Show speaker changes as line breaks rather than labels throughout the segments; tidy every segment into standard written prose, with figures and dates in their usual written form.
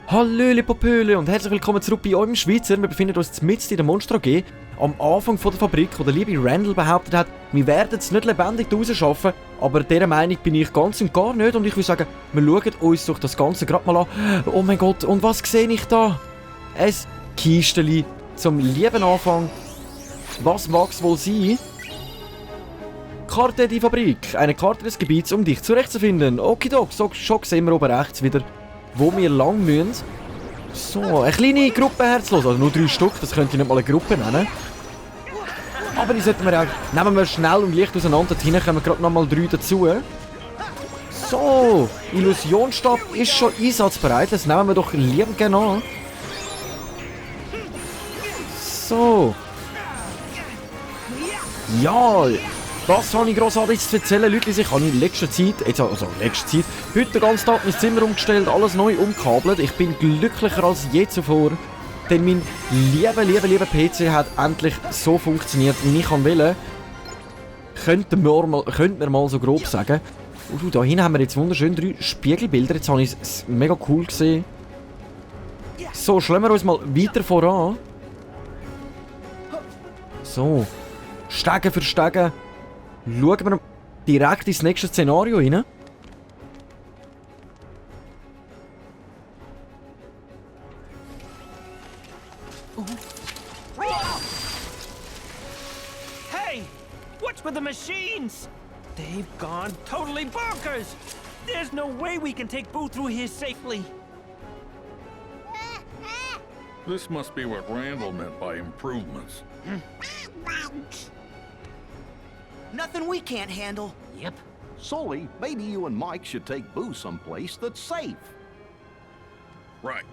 Hallöli Popöle und herzlich willkommen zurück bei eurem Schweizer. Wir befinden uns mitten in der Monster AG, am Anfang von der Fabrik, wo der liebe Randall behauptet hat, wir werden es nicht lebendig rausschaffen, aber dieser Meinung bin ich ganz und gar nicht und ich würde sagen, wir schauen uns durch das Ganze gerade mal an. Oh mein Gott, und was sehe ich da? Ein Kisteli zum lieben Anfang. Was mag es wohl sein? Karte die Fabrik, eine Karte des Gebiets, um dich zurechtzufinden. Okidok, so schon sehen wir oben rechts wieder, wo wir lang müssen. So, eine kleine Gruppe herzlos, also nur 3 Stück, das könnte ich nicht mal eine Gruppe nennen. Aber die sollten wir auch, nehmen wir schnell und leicht auseinander, da hinten kommen gerade nochmal 3 dazu. So, Illusionsstab ist schon einsatzbereit, das nehmen wir doch liebend gerne an. So. Ja, was habe ich grossartig zu erzählen, Leute? Ich habe in letzter Zeit, heute den ganzen Tag mein Zimmer umgestellt, alles neu umgekabelt. Ich bin glücklicher als je zuvor, denn mein lieber PC hat endlich so funktioniert, wie ich wollte. Könnten wir mal so grob sagen. Und da hinten haben wir jetzt wunderschön 3 Spiegelbilder, jetzt habe ich es mega cool gesehen. So, schlagen wir uns mal weiter voran. So, Stege für Stege. Schauen wir direkt ins nächste Szenario rein.
Hey! What's with the machines? They've gone totally bonkers! There's no way we can take Boo through here safely.
This must be what Randall meant by improvements.
Nothing we can't handle.
Yep.
Sully, maybe you and Mike should take Boo someplace that's safe.
Right.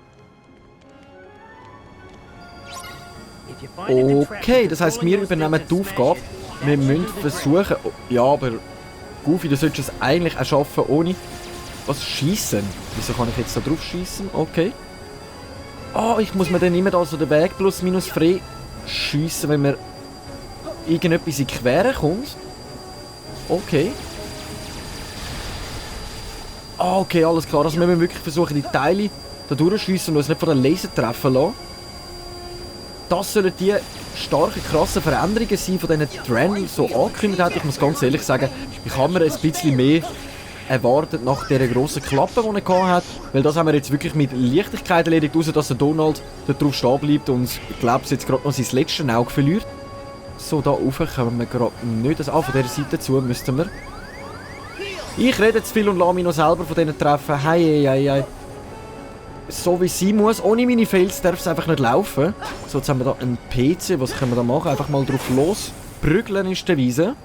Okay, das heisst, wir übernehmen die Aufgabe. Wir müssen versuchen... Ja, aber... Goofy, du solltest es eigentlich auch schaffen ohne... Was? Schiessen? Wieso kann ich jetzt da drauf schiessen? Okay. Ah, ich muss mir dann immer da so den Weg plus minus frei schiessen, wenn mir irgendetwas in die Quere kommt. Okay. Ah, okay, alles klar. Also wir müssen wirklich versuchen, die Teile da durchschiessen und uns nicht von den Laser treffen lassen. Das sollen die starke, krasse Veränderungen sein, von denen Randall so angekündigt hat. Ich muss ganz ehrlich sagen, ich habe mir ein bisschen mehr erwartet nach dieser grossen Klappe, die er hatte. Weil das haben wir jetzt wirklich mit Leichtigkeit erledigt, außer dass der Donald dort drauf stehen bleibt und ich glaube, es jetzt gerade noch sein letztes Auge verliert. So, da rauf kommen wir gerade nicht. Also, von dieser Seite zu müssten wir. Ich rede zu viel und lasse mich noch selber von denen treffen. Hei. So wie es sein muss. Ohne meine Fails darf es einfach nicht laufen. So, jetzt haben wir hier einen PC. Was können wir da machen? Einfach mal drauf los. Prügeln ist der Weise.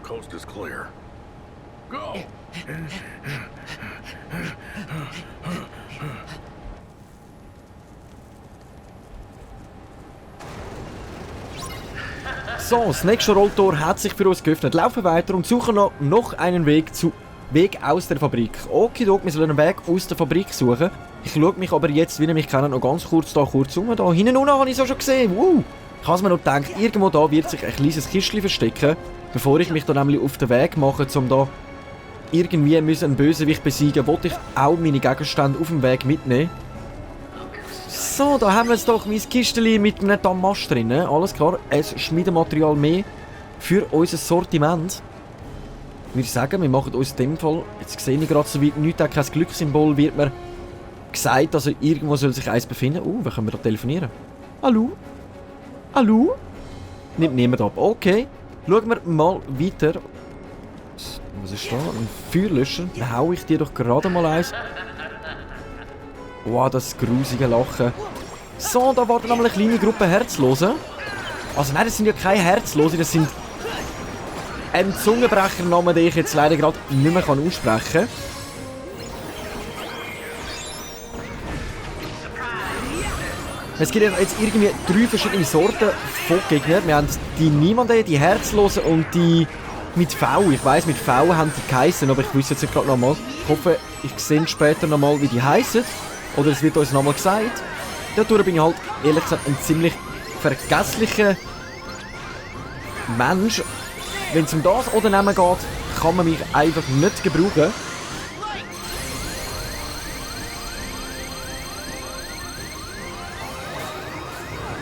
Coast is clear. Go!
So, das nächste Rolltor hat sich für uns geöffnet. Laufen weiter und suchen noch einen Weg aus der Fabrik. Okidok, wir sollen einen Weg aus der Fabrik suchen. Ich schaue mich aber jetzt, wie ihr mich kennt, noch ganz kurz um. Da hinten unten habe ich es auch schon gesehen. Ich habe mir noch gedacht, irgendwo da wird sich ein kleines Kistchen verstecken, bevor ich mich dann nämlich auf den Weg mache, um da irgendwie einen Bösewicht besiegen, wollte ich auch meine Gegenstände auf dem Weg mitnehmen. So, da haben wir jetzt doch mein Kistchen mit einem Damast drin. Alles klar, ein Schmiedematerial mehr für unser Sortiment. Wir sagen, wir machen uns in dem Fall, jetzt sehe ich gerade so weit nichts, auch kein Glückssymbol, wird mir gesagt, also irgendwo soll sich eins befinden. Wer können wir da telefonieren? Hallo? Hallo? Nimmt niemand ab. Okay, schauen wir mal weiter. Was ist da? Ein Feuerlöscher. Dann hau ich dir doch gerade mal eins. Wow, das grusige Lachen. So, da warten noch mal eine kleine Gruppe Herzlose. Also nein, das sind ja keine Herzlose, das sind ein Zungenbrechernamen, den ich jetzt leider gerade nicht mehr aussprechen kann. Es gibt jetzt irgendwie 3 verschiedene Sorten von Gegnern. Wir haben die Niemanden, die Herzlosen und die mit V. Ich weiss, mit V haben die geheissen, aber ich wüsste jetzt nicht gerade nochmal. Ich hoffe, ich sehe später nochmal, wie die heissen. oder es wird uns nochmal gesagt. Dadurch bin ich halt, ehrlich gesagt, ein ziemlich vergesslicher Mensch. Wenn es um das oder nehmen geht, kann man mich einfach nicht gebrauchen.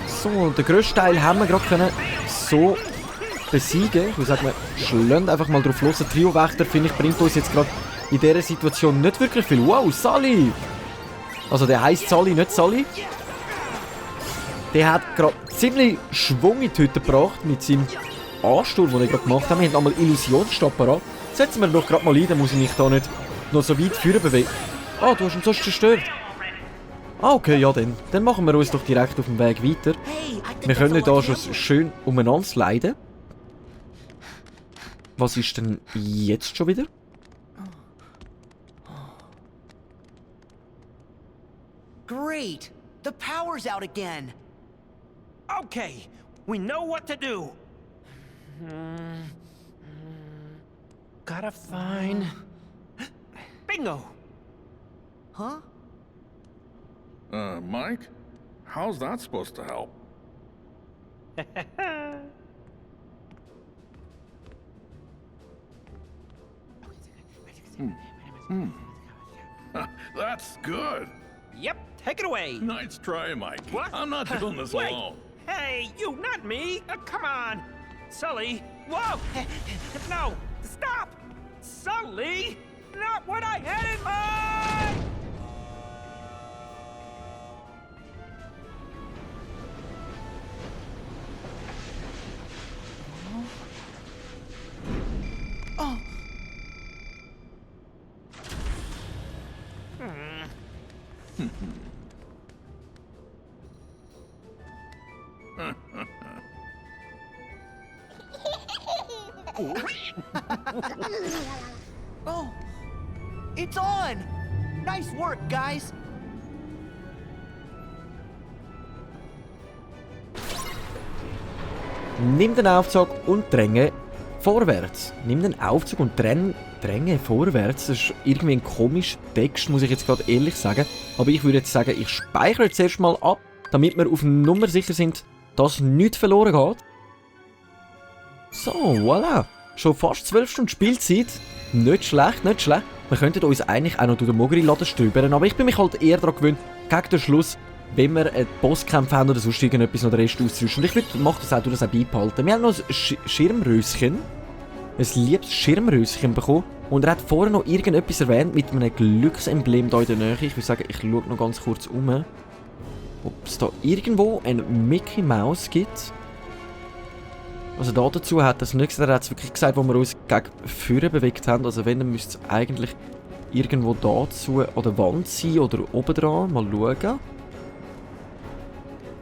So, den grössten Teil haben wir gerade können so besiegen. Ich würde sagen, wir schlagen einfach mal drauf los. Der Trio-Wächter, finde ich, bringt uns jetzt gerade in dieser Situation nicht wirklich viel. Wow, Sully! Also der heisst Sully, nicht Sully. Der hat gerade ziemlich Schwung in die Hütte gebracht mit seinem Ansturm, den er gerade gemacht hat. Wir haben nochmal Illusionsstab parat. Setzen wir doch gerade mal ein, dann muss ich mich da nicht noch so weit führen bewegen. Ah, du hast ihn sonst zerstört. Ah, okay, ja dann. Dann machen wir uns doch direkt auf dem Weg weiter. Wir können hier schon schön umeinander sliden. Was ist denn jetzt schon wieder?
Great! The power's out again!
Okay, we know what to do. Gotta find... Bingo!
Huh?
Mike? How's that supposed to help? That's good.
Yep, take it away.
Nice try, Mike.
What?
I'm not doing this
Wait.
alone.
Hey, you, not me. Come on. Sully. Whoa. No, stop. Sully. Not what I had in mind.
Oh! Oh! It's on! Nice work, guys!
Nimm den Aufzug und dränge vorwärts. Nimm den Aufzug und dränge vorwärts. Das ist irgendwie ein komischer Text, muss ich jetzt gerade ehrlich sagen. Aber ich würde jetzt sagen, ich speichere jetzt erstmal ab, damit wir auf Nummer sicher sind, dass nichts verloren geht. So, voilà. Schon fast 12 Stunden Spielzeit. Nicht schlecht, nicht schlecht. Wir könnten uns eigentlich auch noch durch den Mogri-Laden stöbern, aber ich bin mich halt eher daran gewöhnt, gegen den Schluss, wenn wir einen Bosskämpf haben oder sonst irgendetwas noch den Rest auszurüsten. Und ich mache das auch beibehalten. Wir haben noch ein Schirmröschen. Ein liebes Schirmröschen bekommen. Und er hat vorher noch irgendetwas erwähnt mit einem Glücksemblem hier in der Nähe. Ich würde sagen, ich schaue noch ganz kurz um, ob es da irgendwo einen Mickey Mouse gibt. Also dazu hat das nichts, er hat es wirklich gesagt, wo wir uns gegen vorne bewegt haben. Also wenn, dann müsste es eigentlich irgendwo dazu an der Wand sein oder oben dran. Mal schauen.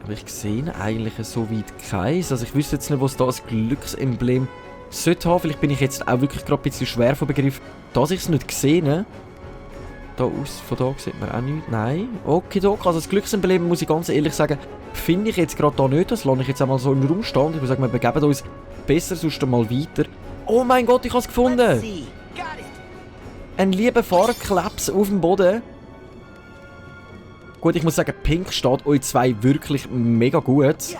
Aber ich sehe eigentlich so weit keins. Also ich wüsste jetzt nicht, was da ein Glücksemblem sollte haben. Vielleicht bin ich jetzt auch wirklich gerade ein bisschen schwer vom Begriff, dass ich es nicht gesehen. Von da sieht man auch nichts. Nein. Okay, also das Glücksemblem, muss ich ganz ehrlich sagen, finde ich jetzt gerade da nicht. Das lasse ich jetzt einmal so im Raum stehen. Ich würde sagen, wir begeben uns besser sonst mal weiter. Oh mein Gott, ich habe es gefunden! Ein lieber Fahrkleps auf dem Boden. Gut, ich muss sagen, Pink steht euch zwei wirklich mega gut.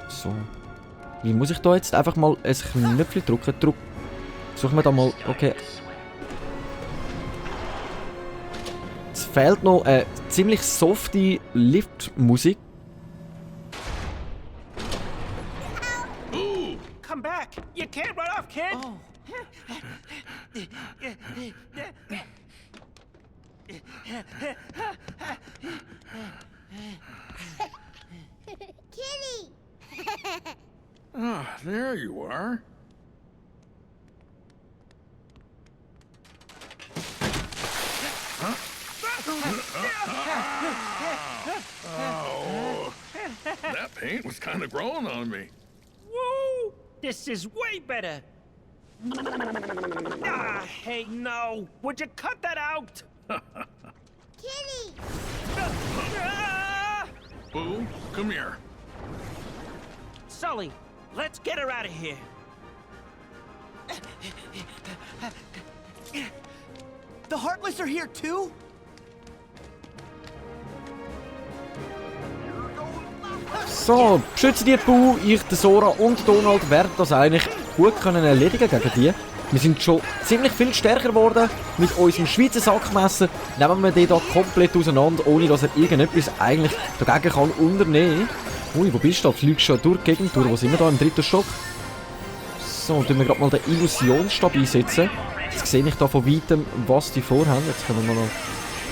So. Wie muss ich da jetzt einfach mal ein Knöpfchen drücken? Suchen wir da mal. Okay. Es fehlt noch eine ziemlich softe Liftmusik.
Come back. You can't run off, kid.
Oh.
Kitty!
Ah, there you are. Oh, that paint was kind of growing on me.
Woo! This is way better. Ah, hey, no. Would you cut that out?
Kitty!
Ah!
Boo, come here.
Sully, let's get her out of here.
The Heartless are here too?
So, beschützen die Bau, ich, der Sora und Donald werden das eigentlich gut können erledigen gegen die. Wir sind schon ziemlich viel stärker geworden. Mit unserem Schweizer Sackmesser nehmen wir den da komplett auseinander, ohne dass er irgendetwas eigentlich dagegen kann unternehmen. Ui, wo bist du? Fliegst du schon durch die Gegend durch? Wo sind wir da? Im 3. Stock? So, tun wir gerade mal den Illusionsstab einsetzen. Jetzt sehe ich da von weitem, was die vorhaben. Jetzt können wir mal noch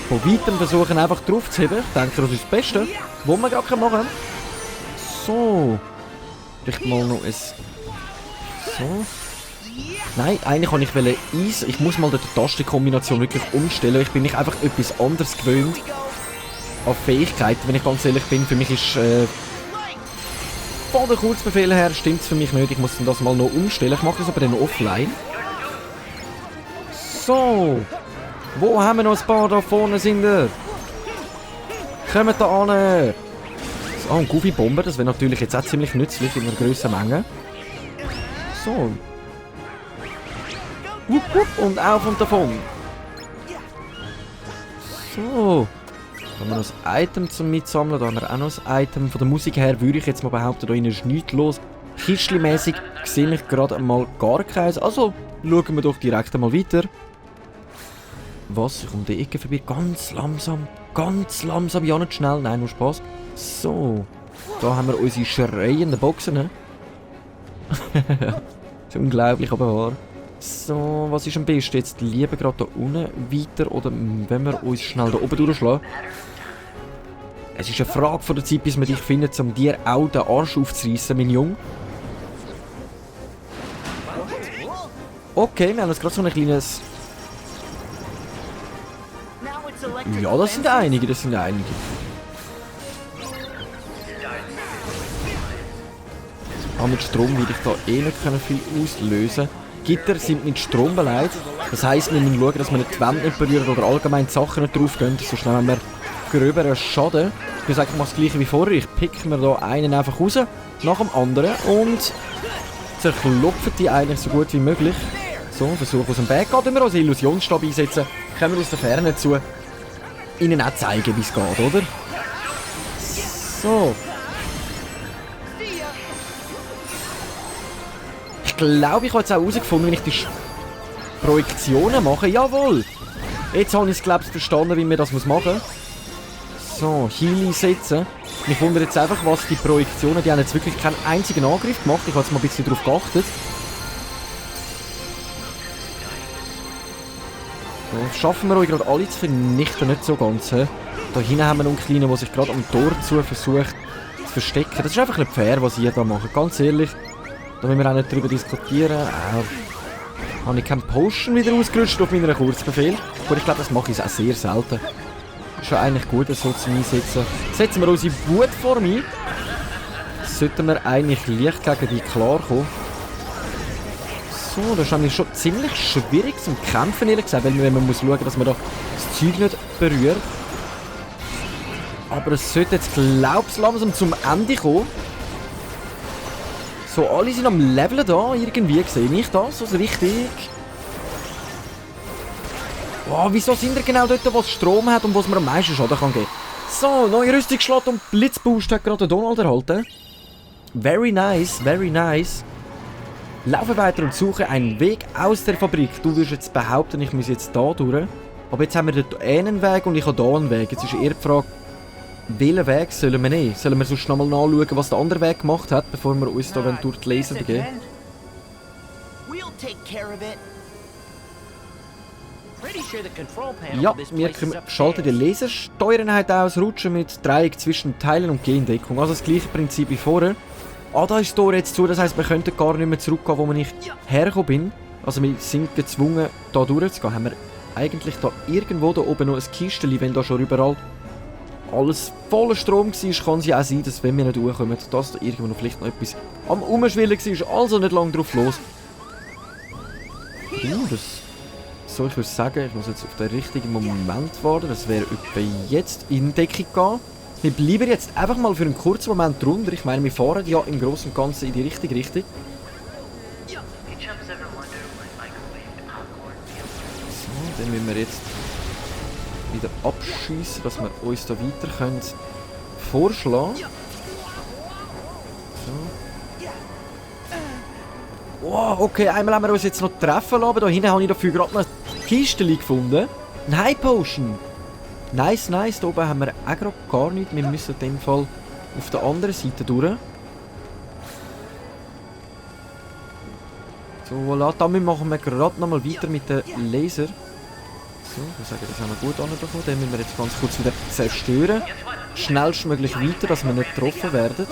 von weitem versuchen, einfach drauf zu heben. Ich denke, das ist das Beste, was wir gerade machen können. So. Vielleicht mal noch ein... So. Nein, eigentlich kann ich Eis. Ich muss mal die Tastenkombination wirklich umstellen. Ich bin nicht einfach etwas anderes gewöhnt an Fähigkeiten, wenn ich ganz ehrlich bin. Für mich ist von den Kurzbefehlen her stimmt es für mich nicht. Ich muss das mal noch umstellen. Ich mache das aber dann offline. So. Wo haben wir noch ein paar? Da vorne sind wir. Kommt da an. So, ein Goofy-Bomber. Das wäre natürlich jetzt auch ziemlich nützlich in einer grösseren Menge. So. Wupp, wupp, und auf und davon. So. Da haben wir noch ein Item zum Mitsammeln. Da haben wir auch noch ein Item. Von der Musik her würde ich jetzt mal behaupten, da ist nichts los. Kistli-mässig sehe ich gerade einmal gar keins. Also schauen wir doch direkt einmal weiter. Was? Ich komme die Ecke vorbei. Ganz langsam. Ganz langsam. Ja, nicht schnell. Nein, nur Spaß. So. Da haben wir unsere schreienden Boxen. Ne? Das ist unglaublich, aber wahr. So, was ist am besten? Jetzt lieber gerade da unten weiter oder wenn wir uns schnell da oben durchschlagen? Es ist eine Frage von der Zeit, bis wir dich finden, um dir auch den Arsch aufzureissen, mein Junge. Okay, wir haben jetzt gerade so ein kleines... Ja, das sind einige, das sind einige. Aber mit Strom würde ich da eh nicht viel auslösen. Gitter sind mit Strom beleidigt. Das heisst, wir müssen schauen, dass wir die Wände nicht berühren oder allgemein die Sachen nicht drauf gehen. Sonst nehmen wir gröberen Schaden. Ich würde sagen, ich mache das gleiche wie vorher. Ich pick mir da einen einfach raus, nach dem anderen und zerklopfe die eigentlich so gut wie möglich. So, versuche aus dem Weg gehen, wir als Illusionsstab einsetzen. Können wir aus der Ferne zu Ihnen auch zeigen, wie es geht, oder? So. Ich glaube, ich habe jetzt auch herausgefunden, wenn ich die Projektionen mache. Jawohl! Jetzt habe ich es, glaube ich, verstanden, wie man das machen muss. So, Heal einsetzen. Mich wundert jetzt einfach, was die Projektionen, die haben jetzt wirklich keinen einzigen Angriff gemacht. Ich habe jetzt mal ein bisschen darauf geachtet. So, schaffen wir euch gerade alle zu vernichten, nicht so ganz. He? Da hinten haben wir noch einen kleinen, der sich gerade am Tor zu versucht zu verstecken. Das ist einfach nicht fair, was ihr da macht. Ganz ehrlich. Da müssen wir auch nicht darüber diskutieren. Habe ich keinen Potion wieder ausgerüstet auf meinen Kurzbefehl? Aber ich glaube, das mache ich auch sehr selten. Ist schon eigentlich gut, das so zu einsetzen. Setzen wir unsere Wutform ein. Sollten wir eigentlich leicht gegen die klarkommen. So, das ist eigentlich schon ziemlich schwierig zum Kämpfen, ehrlich gesagt, weil man muss schauen, dass man da das Zeug nicht berührt. Aber es sollte jetzt, glaube ich, langsam zum Ende kommen. So, alle sind am Leveln da, irgendwie sehe ich das, also richtig. Wow, wieso sind wir genau dort, wo es Strom hat und wo es mir am meisten Schaden kann geben? So, neue Rüstungsschlot und Blitzboost hat gerade Donald erhalten. Very nice, very nice. Laufe weiter und suche einen Weg aus der Fabrik. Du würdest jetzt behaupten, ich muss jetzt da durch. Aber jetzt haben wir dort einen Weg und ich habe da einen Weg. Jetzt ist eher die Frage, welchen Weg sollen wir nehmen? Sollen wir sonst noch mal nachschauen, was der andere Weg gemacht hat, bevor wir uns da durch die Laser begeben? Ja, wir schalten die Lasersteuereinheit aus, rutschen mit Dreieck zwischen Teilen und gehen in Deckung. Also das gleiche Prinzip wie vorher. Ah, da ist das Tor jetzt zu, das heisst, wir könnten gar nicht mehr zurückgehen, wo wir nicht hergekommen bin. Also wir sind gezwungen, da durchzugehen. Haben wir eigentlich da irgendwo da oben noch ein Kistchen, wenn da schon überall alles voller Strom war, kann es ja auch sein, dass wenn wir nicht durchkommen, dass da irgendwo noch vielleicht noch etwas am Umschwillen war. Also nicht lange drauf los. So, ich würde sagen, ich muss jetzt auf den richtigen Moment warten. Das wäre etwa jetzt in Deckung gehen. Wir bleiben jetzt einfach mal für einen kurzen Moment drunter. Ich meine, wir fahren ja im Großen und Ganzen in die richtige Richtung. So, dann müssen wir jetzt wieder abschießen, dass wir uns da weiter können vorschlagen. Wow, okay, einmal haben wir uns jetzt noch treffen lassen. Da hinten habe ich dafür gerade noch ein Kistchen gefunden. Ein High Potion. Nice, nice. Da oben haben wir auch gerade gar nichts. Wir müssen in dem Fall auf der anderen Seite durch. So, voilà. Damit machen wir gerade nochmal weiter mit dem Laser. So, ich würde sagen, das haben wir gut anbekommen. Den müssen wir jetzt ganz kurz wieder zerstören. Schnellstmöglich weiter, dass wir nicht getroffen werden.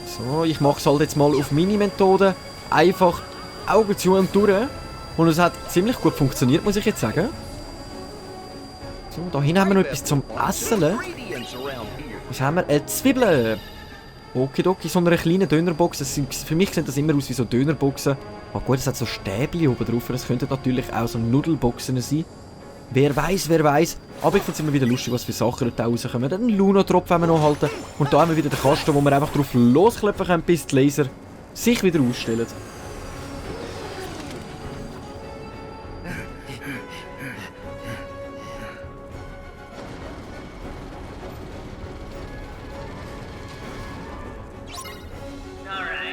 So, ich mache es halt jetzt mal auf meine Methode. Einfach Augen zu und durch. Und es hat ziemlich gut funktioniert, muss ich jetzt sagen. So, da hinten haben wir noch etwas zum Essen. Was haben wir? Eine Zwiebel. Okidoki, so eine kleine Dönerbox. Für mich sieht das immer aus wie so Dönerboxen. Oh gut, es hat so Stäbchen oben drauf. Das könnten natürlich auch so Nudelboxen sein. Wer weiß, wer weiß. Aber ich finde es immer wieder lustig, was für Sachen da rauskommen. Den Luna-Tropf haben wir noch halten. Und da haben wir wieder den Kasten, wo wir einfach drauf losklopfen können, bis die Laser sich wieder ausstellen.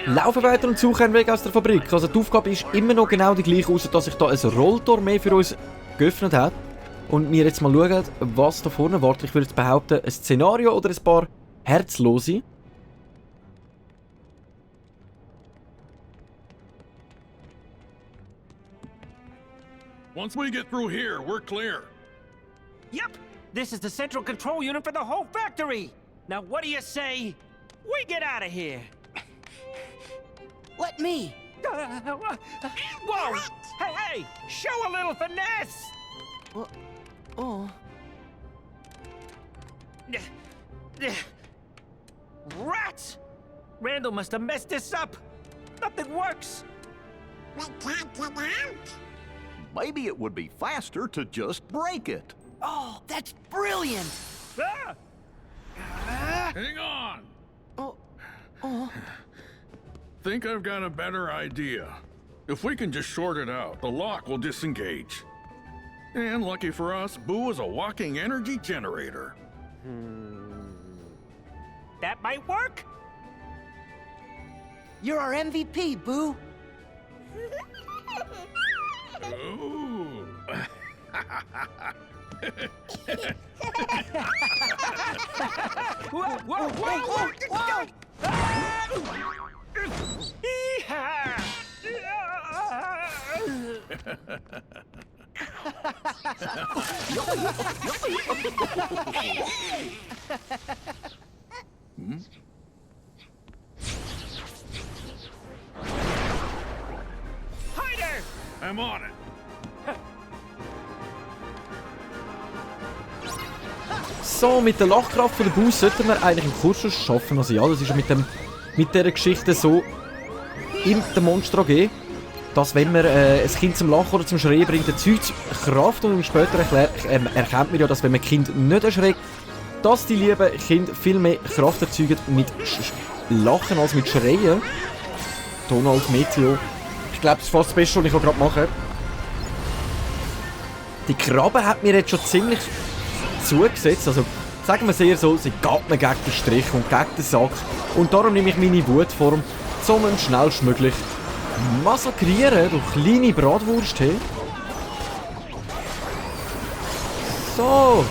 Laufen weiter und suchen einen Weg aus der Fabrik. Also die Aufgabe ist immer noch genau die gleiche, außer dass sich da ein Rolltor mehr für uns geöffnet hat. Und wir jetzt mal schauen, was da vorne wartet. Ich würde jetzt behaupten, ein Szenario oder ein paar Herzlose.
Once we get through here, we're clear.
Yep, this is the central control unit for the whole factory. Now what do you say we get out of here?
Let me.
Whoa! Hey, hey! Show a little finesse!
Oh.
Rats! Randall must have messed this up. Nothing works.
We can't get out.
Maybe it would be faster to just break it.
Oh, that's brilliant.
Ah!
Hang on!
Oh.
Think I've got a better idea. If we can just short it out, the lock will disengage. And lucky for us, Boo is a walking energy generator.
That might work.
You're our MVP, Boo.
Ooh.
Whoa, whoa, whoa, whoa! Yeehaw! Hider!
I'm on it.
So, mit der Lachkraft von der Bus sollten wir eigentlich im Kursus schaffen. Also ja, das ist mit dieser Geschichte so in der Monstro AG, dass wenn man ein Kind zum Lachen oder zum Schreien bringt, erzeugt Kraft. Und später erkennt man ja, dass wenn man Kind nicht erschreckt, dass die lieben Kinder viel mehr Kraft erzeugen mit Lachen als mit Schreien. Donald Meteo. Ich glaube, das ist fast das Beste, was ich gerade mache. Die Krabbe hat mir jetzt schon ziemlich zugesetzt. Also sagen wir es eher so, sie geht mir gegen den Strich und gegen den Sack. Und darum nehme ich meine Wutform, um ihn schnellstmöglich massakrieren, du kleine Bratwurst. Hey. So.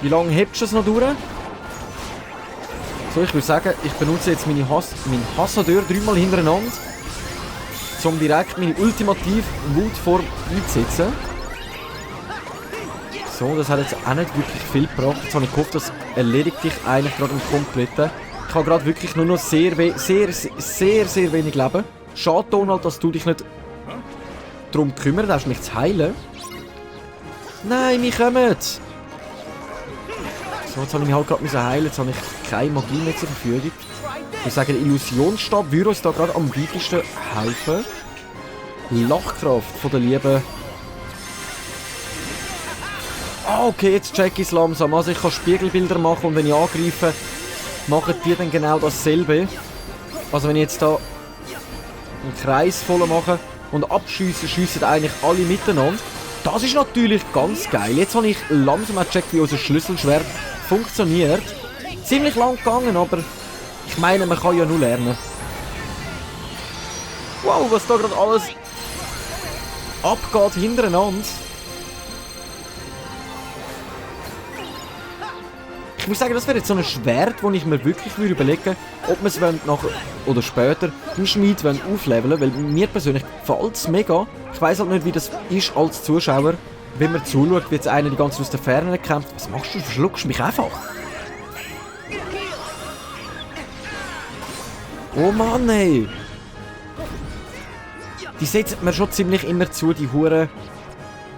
Wie lange hebst du es noch durch? So, ich würde sagen, ich benutze jetzt meinen Hassadeur 3-mal hintereinander, um direkt meine ultimative Wutform einzusetzen. So, das hat jetzt auch nicht wirklich viel gebracht. Jetzt habe ich gehofft, das erledigt dich eigentlich gerade im Kompletten. Ich habe gerade wirklich nur noch sehr wenig Leben. Schade, Donald, dass du dich nicht darum gekümmert hast, mich zu heilen. Nein, wir kommen! So, jetzt habe ich mich halt gerade heilen. Jetzt habe ich keine Magie mehr zur Verfügung. Ich würde sagen, der Illusionsstab würde uns da gerade am weitesten helfen. Lachkraft von der lieben... Ah, okay, jetzt check ich es langsam. Also ich kann Spiegelbilder machen und wenn ich angreife, machen die dann genau dasselbe. Also wenn ich jetzt da einen Kreis voll mache und abschiessen, schiessen eigentlich alle miteinander. Das ist natürlich ganz geil. Jetzt habe ich langsam gecheckt, wie unser Schlüsselschwert funktioniert. ziemlich lang gegangen, aber ich meine, man kann ja nur lernen. Wow, was da gerade alles abgeht hintereinander. Ich muss sagen, das wäre jetzt so ein Schwert, wo ich mir wirklich überlegen würde, ob wir es nachher oder später im Schmied aufleveln, weil mir persönlich gefällt es mega. Ich weiss halt nicht, wie das ist als Zuschauer, wenn man zuschaut, wie jetzt einer die ganze Zeit aus der Ferne kämpft. Was machst du? Du verschluckst mich einfach. Oh Mann, ey. Die setzen mir schon ziemlich immer zu, die Hure.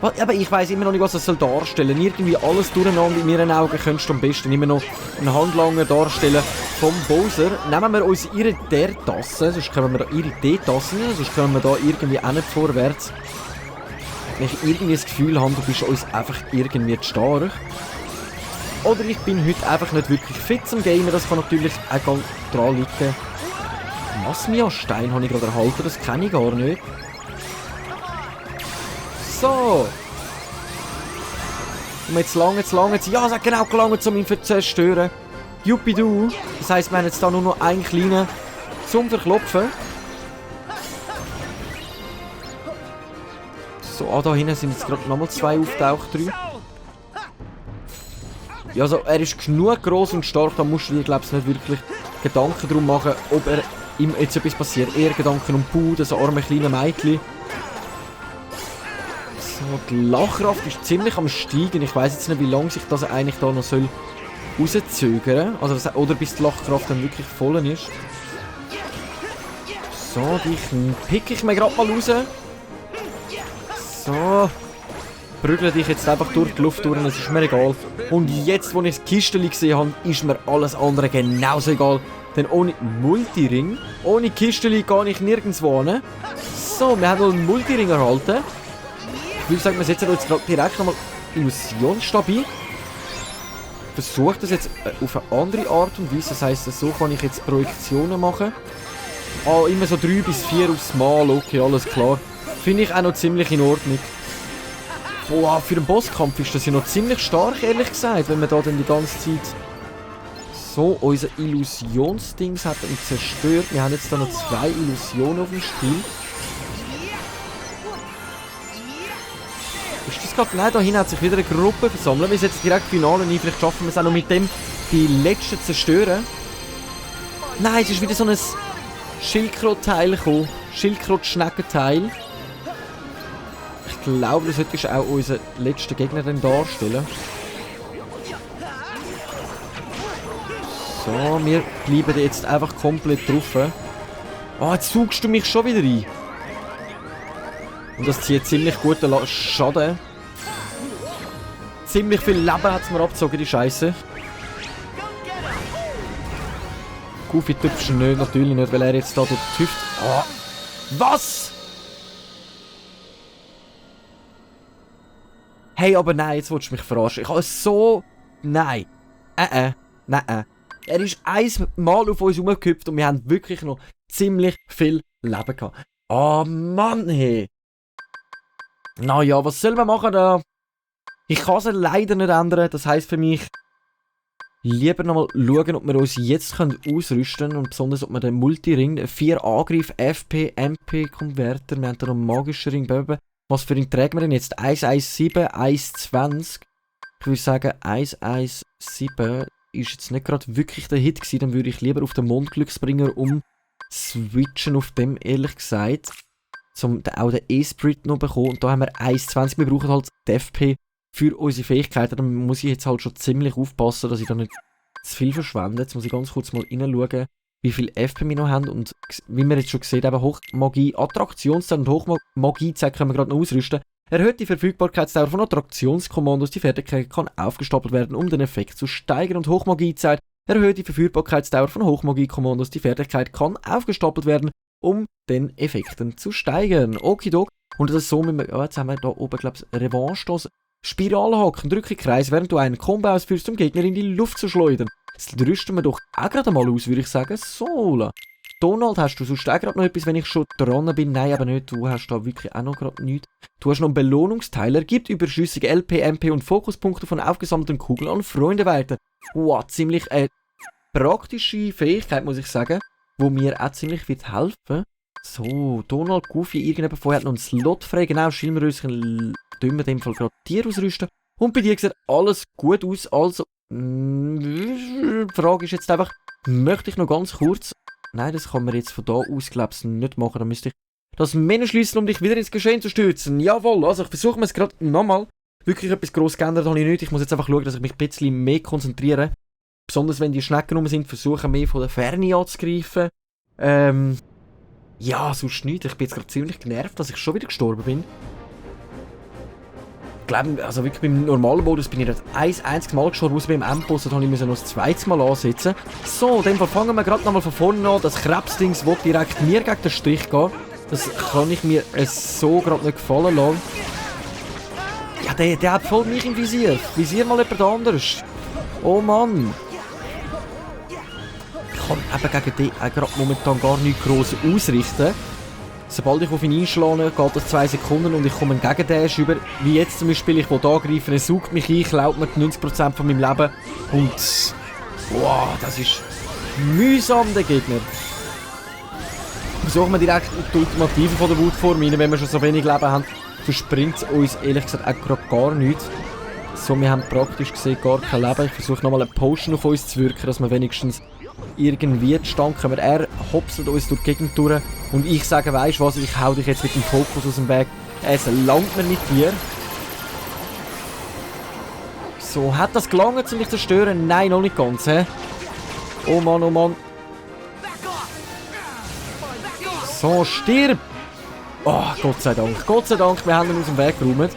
Aber ich weiss immer noch nicht, was das darstellen soll. Irgendwie alles durcheinander in meinen Augen könntest du am besten immer noch einen Handlanger darstellen vom Bowser. Nehmen wir uns ihre der-Tasse, sonst können wir da ihre D-Tasse, sonst können wir da irgendwie auch nicht vorwärts. Wenn ich irgendwie das Gefühl habe, du bist uns einfach irgendwie zu stark. Oder ich bin heute einfach nicht wirklich fit zum Gamen, das kann natürlich auch dran liegen. Masmia-Stein habe ich gerade erhalten, das kenne ich gar nicht. So. Und jetzt lange. Ja, es hat genau gelangt, um ihn zu zerstören. Juppie-du. Das heisst, wir haben jetzt da nur noch einen kleinen zum Verklopfen. So, da hinten sind jetzt gerade nochmal 2 auftaucht. 3. Ja, also er ist genug gross und stark, da musst du dir, glaube ich, nicht wirklich Gedanken darum machen, ob ihm jetzt etwas passiert. Eher Gedanken um Puh, das arme kleine Mädchen. So, die Lachkraft ist ziemlich am Steigen. Ich weiss jetzt nicht, wie lange sich das eigentlich da noch rauszögern soll. Also, oder bis die Lachkraft dann wirklich voll ist. So, dich pick ich mir gerade mal raus. So. Prügle dich jetzt einfach durch die Luft durch, es ist mir egal. Und jetzt, wo ich das Kistchen gesehen habe, ist mir alles andere genauso egal. Denn ohne Multiring, ohne Kistchen gehe ich nirgendwo hin. So, wir haben noch einen Multiring erhalten. Ich würde sagen, wir setzen jetzt gerade direkt nochmal Illusionsstab ein. Versuche das jetzt auf eine andere Art und Weise. Das heisst, so kann ich jetzt Projektionen machen. Ah, immer so 3 bis 4 aufs Mal. Okay, alles klar. Finde ich auch noch ziemlich in Ordnung. Boah, für einen Bosskampf ist das ja noch ziemlich stark, ehrlich gesagt, wenn man da dann die ganze Zeit... So, unser Illusionsdings hat ihn zerstört. Wir haben jetzt da noch 2 Illusionen auf dem Spiel. Ist das gerade? Nein, da hinten hat sich wieder eine Gruppe versammelt. Wir setzen direkt Finale ein. Vielleicht schaffen wir es auch noch mit dem, die letzten zu zerstören. Nein, es ist wieder so ein Schildkröt-Teil gekommen. Schildkröt-Schneckenteil. Ich glaube, das sollte auch unser letzter Gegner dann darstellen. So, wir bleiben jetzt einfach komplett drauf. Ah, jetzt suchst du mich schon wieder ein. Und das zieht ziemlich guten Schaden. Ziemlich viel Leben hat es mir abgezogen, die Scheiße. Goofy tüpfst nicht, natürlich nicht, weil er jetzt da durch die Hüfte... Ah. Was? Hey, aber nein, jetzt willst du mich verarschen. Ich habe so... Nein. Nein. Er ist einmal auf uns rumgehüpft und wir haben wirklich noch ziemlich viel Leben gehabt. Oh Mann, hey. Naja, was soll man machen da? Ich kann es leider nicht ändern. Das heisst für mich, lieber nochmal schauen, ob wir uns jetzt ausrüsten können. Und besonders, ob wir den Multiring, 4 Angriff, FP, MP, Konverter, wir haben da noch einen magischen Ring. Was für ihn tragen wir denn jetzt? 117, 120. Ich würde sagen, 117 ist jetzt nicht gerade wirklich der Hit gewesen. Dann würde ich lieber auf den Mondglücksbringer switchen auf dem, ehrlich gesagt. Um auch den E-Sprit noch bekommen. Und da haben wir 1,20. Wir brauchen halt die FP für unsere Fähigkeiten. Da muss ich jetzt halt schon ziemlich aufpassen, dass ich da nicht zu viel verschwende. Jetzt muss ich ganz kurz mal reinschauen, wie viel FP wir noch haben. Und wie wir jetzt schon gesehen haben, Hochmagie, Attraktionszeit und Hochmagiezeit können wir gerade noch ausrüsten. Erhöht die Verfügbarkeitsdauer von Attraktionskommandos. Die Fertigkeit kann aufgestapelt werden, um den Effekt zu steigern. Und Hochmagiezeit erhöht die Verfügbarkeitsdauer von Hochmagie-Kommandos. Die Fertigkeit kann aufgestapelt werden, um den Effekten zu steigern. Okidok. Und das ist so, jetzt haben wir da oben, glaube ich, Revanche. Spiralhaken, drücke Kreis, während du einen Combo ausführst, um Gegner in die Luft zu schleudern. Das rüsten wir doch auch gerade mal aus, würde ich sagen. So. Donald, hast du sonst auch gerade noch etwas, wenn ich schon dran bin? Nein, aber nicht. Du hast da wirklich auch noch gerade nichts. Du hast noch einen Belohnungsteiler. Gibt überschüssige LP, MP und Fokuspunkte von aufgesammelten Kugeln an Freunde weiter. Wow, ziemlich praktische Fähigkeit, muss ich sagen, wo mir auch ziemlich wird helfen. So, Donald, Goofy, irgendjemand vorher hat noch einen Slot frei. Genau, Schilmröschen, tun wir in dem Fall gerade Tier ausrüsten. Und bei dir sieht alles gut aus. Also, die Frage ist jetzt einfach, möchte ich noch ganz kurz... Nein, das kann man jetzt von da aus, glaube ich, nicht machen. Dann müsste ich das Menü schließen, um dich wieder ins Geschehen zu stürzen. Jawohl, also ich versuche mir es gerade nochmal. Wirklich etwas gross geändert habe ich nicht. Ich muss jetzt einfach schauen, dass ich mich ein bisschen mehr konzentriere. Besonders wenn die Schnecken rum sind, versuche mehr von der Ferne anzugreifen. Ja, sonst nicht. Ich bin jetzt gerade ziemlich genervt, dass ich schon wieder gestorben bin. Ich glaube, also wirklich beim normalen Modus bin ich nicht ein einziges Mal gestorben, außer beim Endboss, da musste ich noch das zweite Mal ansetzen. So, in dem Fall fangen wir gerade nochmal von vorne an. Das Krebsdings will direkt mir gegen den Strich gehen. Das kann ich mir so gerade nicht gefallen lassen. Ja, der hat voll mich im Visier. Visier mal jemand anderes. Oh Mann. Ich kann eben gegen den gerade momentan gar nichts gross ausrichten. Sobald ich auf ihn einschlage, geht das 2 Sekunden und ich komme gegen den über. Wie jetzt zum Beispiel, ich will angreifen, er saugt mich ein, klaut mir 90% von meinem Leben. Und wow, das ist mühsam, der Gegner. Versuchen wir direkt die Ultimative von der Wutform rein, wenn wir schon so wenig Leben haben. Verspringt es uns ehrlich gesagt auch gerade gar nichts. So, wir haben praktisch gesehen gar kein Leben. Ich versuche nochmal eine Potion auf uns zu wirken, dass wir wenigstens irgendwie zustande kommen. Er hopselt uns durch die Gegend durch und ich sage, weisst was, ich hau dich jetzt mit dem Fokus aus dem Weg. Es langt mir mit dir. So, hat das gelangt, um mich zu zerstören? Nein, noch nicht ganz, hä? Oh Mann, oh Mann. So, stirb! Oh, Gott sei Dank. Gott sei Dank, wir haben ihn aus dem Weg geräumt.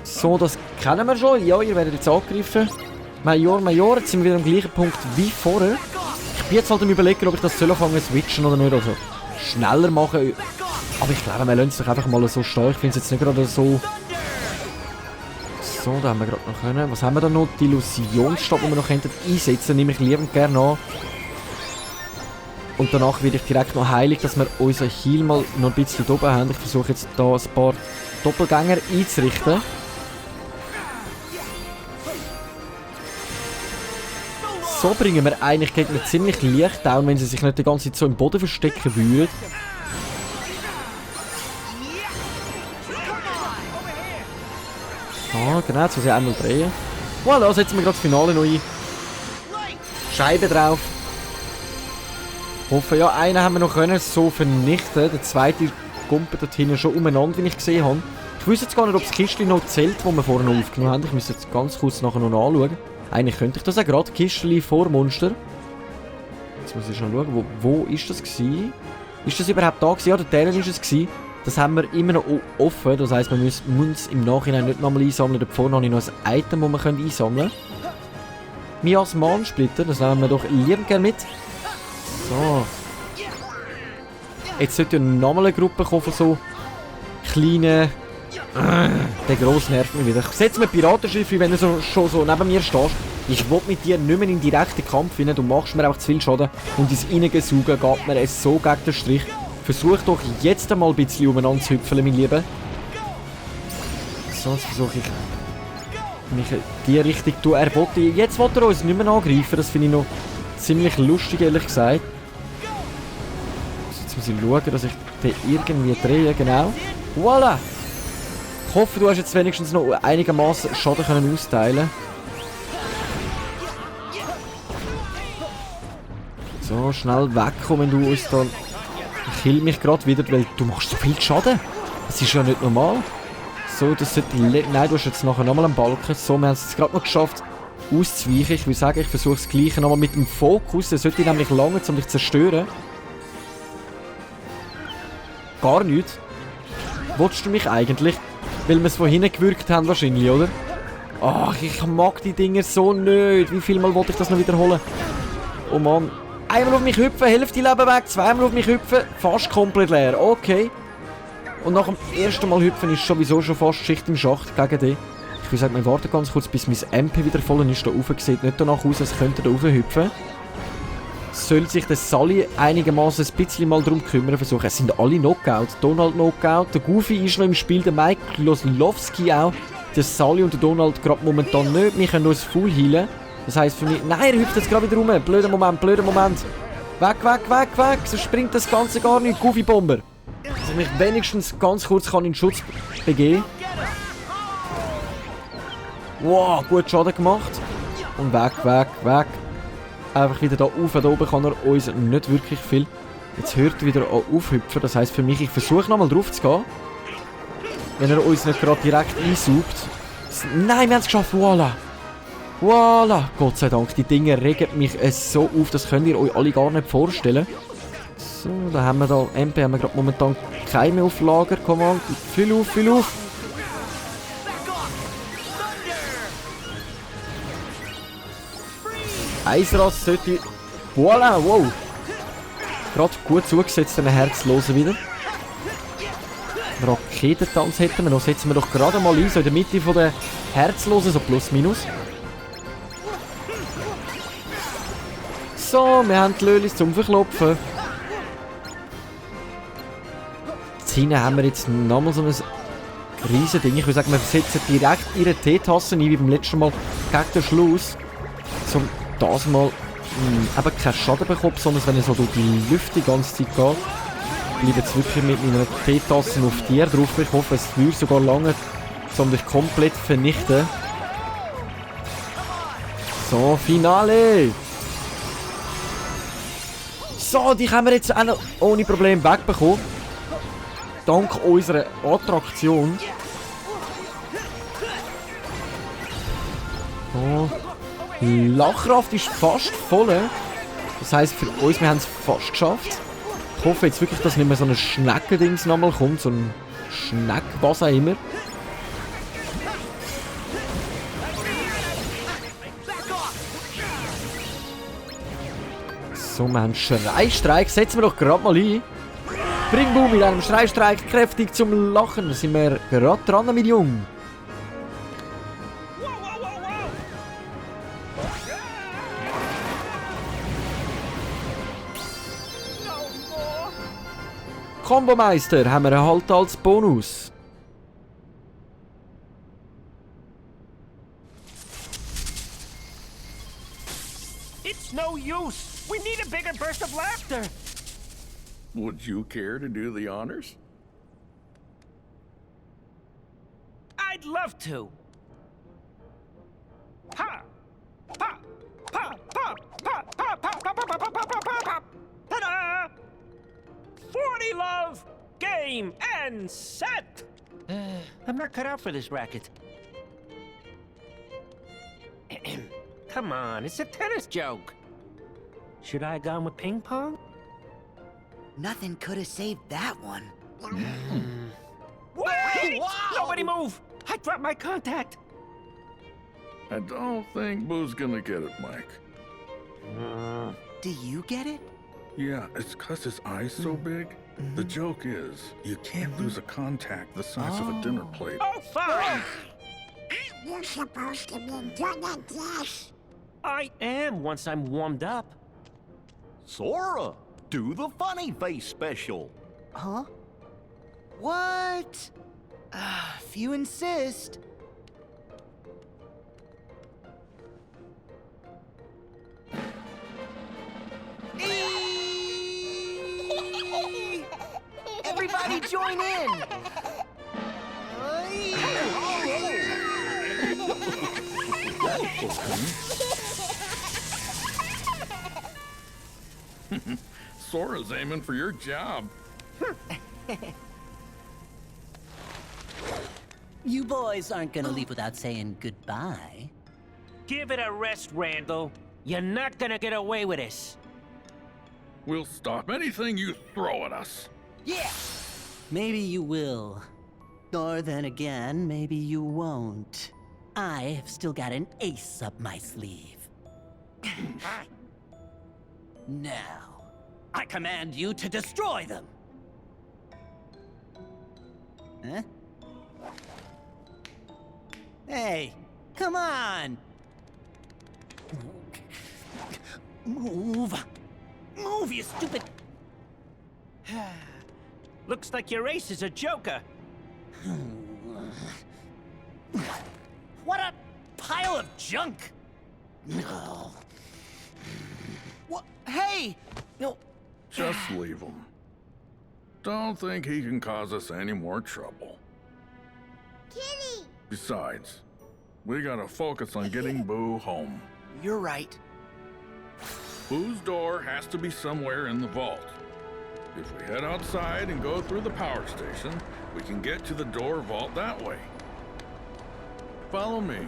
So, das kennen wir schon. Ja, ihr werdet jetzt angegriffen. Major, jetzt sind wir wieder am gleichen Punkt wie vorher. Ich bin jetzt halt am Überlegen, ob ich das anfangen zu switchen oder nicht. Also schneller machen. Aber ich glaube, wir lassen es doch einfach mal so stehen. Ich finde es jetzt nicht gerade so... So, da haben wir gerade noch können. Was haben wir da noch? Die Illusionsstab, die wir noch einsetzen könnten, nehme ich liebend gerne an. Und danach werde ich direkt noch heilig, dass wir unser Heal mal noch ein bisschen oben haben. Ich versuche jetzt da ein paar Doppelgänger einzurichten. So bringen wir eigentlich Gegner ziemlich leicht down, wenn sie sich nicht die ganze Zeit so im Boden verstecken würden. Ah, genau, jetzt muss ich einmal drehen. Voilà, setzen wir gerade das Finale noch ein. Scheibe drauf. Hoffe, ja, einen haben wir noch können so vernichten. Der zweite kumpelt dort hinten schon umeinander, wie ich gesehen habe. Ich wüsste jetzt gar nicht, ob das Kistchen noch zählt, das wir vorhin noch aufgenommen haben. Ich müsste jetzt ganz kurz nachher noch anschauen. Eigentlich könnte ich das auch gerade. Kistchen vor Monster. Jetzt muss ich schon schauen, wo ist das gewesen? Ist das überhaupt da gewesen? Ja, der ist es gewesen. Das haben wir immer noch offen. Das heisst, wir müssen es im Nachhinein nicht nochmal einsammeln. Da vorne habe ich noch ein Item, das wir einsammeln können. Miasman-Splitter, das nehmen wir doch liebend gerne mit. So. Jetzt sollte ja nochmal eine Gruppe kommen von so kleinen... Der Grosse nervt mich wieder. Ich setze mir Piratenschiffe, wenn du schon so neben mir stehst. Ich will mit dir nicht mehr in direkten Kampf rein. Du machst mir einfach zu viel Schaden. Und dein Reingesaugen geht mir es so gegen den Strich. Versuch doch jetzt einmal ein bisschen umeinander zu hüpfeln, mein Lieber. Sonst versuche ich mich in die Richtung zu erboten. Jetzt will er uns nicht mehr angreifen. Das finde ich noch ziemlich lustig, ehrlich gesagt. Jetzt muss ich schauen, dass ich den irgendwie drehe. Genau. Voilà! Ich hoffe, du hast jetzt wenigstens noch einigermaßen Schaden können austeilen. So, schnell wegkommen, wenn du uns dann... Ich kill mich gerade wieder, weil du machst so viel Schaden. Das ist ja nicht normal. So, das sollte... Nein, du hast jetzt nachher nochmal einen Balken. So, wir haben es jetzt gerade noch geschafft, auszuweichen. Ich will sagen, ich versuche das Gleiche nochmal mit dem Fokus. Der sollte nämlich lange, um dich zu zerstören. Gar nichts. Wolltest du mich eigentlich? Weil wir es von hinten gewürgt haben wahrscheinlich, oder? Ach, ich mag die Dinger so nicht. Wie viel Mal wollte ich das noch wiederholen? Oh Mann. Einmal auf mich hüpfen, Hälfte Leben weg. Zweimal auf mich hüpfen, fast komplett leer. Okay. Und nach dem ersten Mal hüpfen ist sowieso schon fast Schicht im Schacht gegen den. Ich will sagen, wir warten ganz kurz, bis mein MP wieder voll ist. Da rauf sieht nicht danach aus, als könnte er da rauf hüpfen. soll sich der Sully einigermaßen ein bisschen mal darum kümmern versuchen. Es sind alle Knockout. Donald Knockout, der Goofy ist noch im Spiel, der Mike Loslowski auch. Der Sully und der Donald gerade momentan nicht. Wir können uns full healen. Das heisst für mich... Nein, er hüpft jetzt gerade wieder rum. Blöder Moment, blöder Moment. Weg, weg, weg, weg. So springt das Ganze gar nicht. Goofy-Bomber. Dass ich mich wenigstens ganz kurz kann in Schutz begeben. Wow, gut Schaden gemacht. Und weg, weg, weg. Einfach wieder da rauf. Da oben kann er uns nicht wirklich viel. Jetzt hört er wieder an aufhüpfen. Das heisst für mich, ich versuche nochmal drauf zu gehen. Wenn er uns nicht gerade direkt einsaugt. Nein, wir haben es geschafft. Voila. Voila. Gott sei Dank. Die Dinge regen mich so auf. Das könnt ihr euch alle gar nicht vorstellen. So, da haben wir da... MP haben wir gerade momentan keine auf Lager. Komm mal. Füll auf, füll auf. Eisras sollte... Voila, wow. Gerade gut zugesetzt, den Herzlosen wieder. Raketentanz hätten wir noch. Setzen wir doch gerade mal ein, so in der Mitte von der Herzlosen, so plus minus. So, wir haben die Lölis zum Verklopfen. Jetzt hinten haben wir jetzt nochmal so ein riesen Ding. Ich würde sagen, wir setzen direkt ihre Teetassen ein, wie beim letzten Mal gegen den Schluss. Um das mal eben keinen Schaden bekommen, sondern wenn er so durch die Lüfte die ganze Zeit geht, bleibe jetzt wirklich mit meinen Teetassen auf dir drauf. Ich hoffe, es würde sogar lange, um dich komplett vernichten. So, Finale! So, die haben wir jetzt auch noch ohne Problem wegbekommen. Dank unserer Attraktion. So. Lachkraft ist fast voll. Das heisst für uns, wir haben es fast geschafft. Ich hoffe jetzt wirklich, dass nicht mehr so ein Schneckendings nochmal kommt. So ein Schneck, was auch immer. So, wir haben Schreistreik. Setzen wir doch gerade mal ein. Bring Boom mit einem Schreistreik kräftig zum Lachen. Da sind wir gerade dran mit Jung. Kombomeister haben wir halt als Bonus.
It's no use. We need a bigger burst of laughter.
Would you care to do the honors?
I'd love to. Ha! Pa! Pa! Pa! Pa! Pa! Pa! Pa! Pa! Pa! Pa! Pa! Pa! Pa! Ta-da! 40 love, game, and set! I'm not cut out for this racket. Come on, it's a tennis joke. Should I have gone with ping pong?
Nothing could have saved that one.
Wait!
Wow!
Nobody move! I dropped my contact.
I don't think Boo's gonna get it, Mike.
Do you get it?
Yeah, it's 'cause his eye's so big. The joke is, you can't lose a contact the size of a dinner plate.
Oh, fine!
Aren't you supposed to be good at this?
I am once I'm warmed up.
Sora, do the funny face special.
Huh? What? If you insist. Everybody join in!
Sora's aiming for your job.
You boys aren't gonna leave without saying goodbye.
Give it a rest, Randall. You're not gonna get away with this.
We'll stop anything you throw at us.
Yeah!
Maybe you will. Or then again, maybe you won't. I have still got an ace up my sleeve. Now, I command you to destroy them! Huh? Hey, come on! Move!
Move, you stupid...
Looks like your ace is a joker.
What a pile of junk! What? Hey! No.
Just leave him. Don't think he can cause us any more trouble.
Kitty!
Besides, we gotta focus on getting Boo home.
You're right.
Boo's door has to be somewhere in the vault. If we head outside and go through the power station, we can get to the door vault that way. Follow me.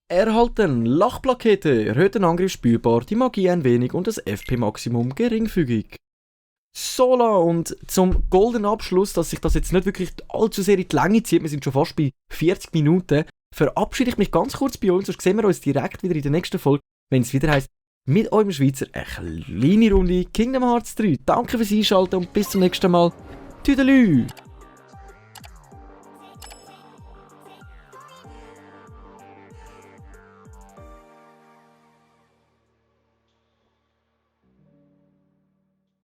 Erhalten Lachplakette, erhöht den Angriff spürbar, die Magie ein wenig und das FP-Maximum geringfügig. Sola, und zum goldenen Abschluss, dass sich das jetzt nicht wirklich allzu sehr in die Länge zieht, wir sind schon fast bei 40 Minuten, verabschiede ich mich ganz kurz bei uns, sonst sehen wir uns direkt wieder in der nächsten Folge, wenn es wieder heisst, mit eurem Schweizer eine kleine Runde Kingdom Hearts 3. Danke fürs Einschalten und bis zum nächsten Mal. Tüdelü!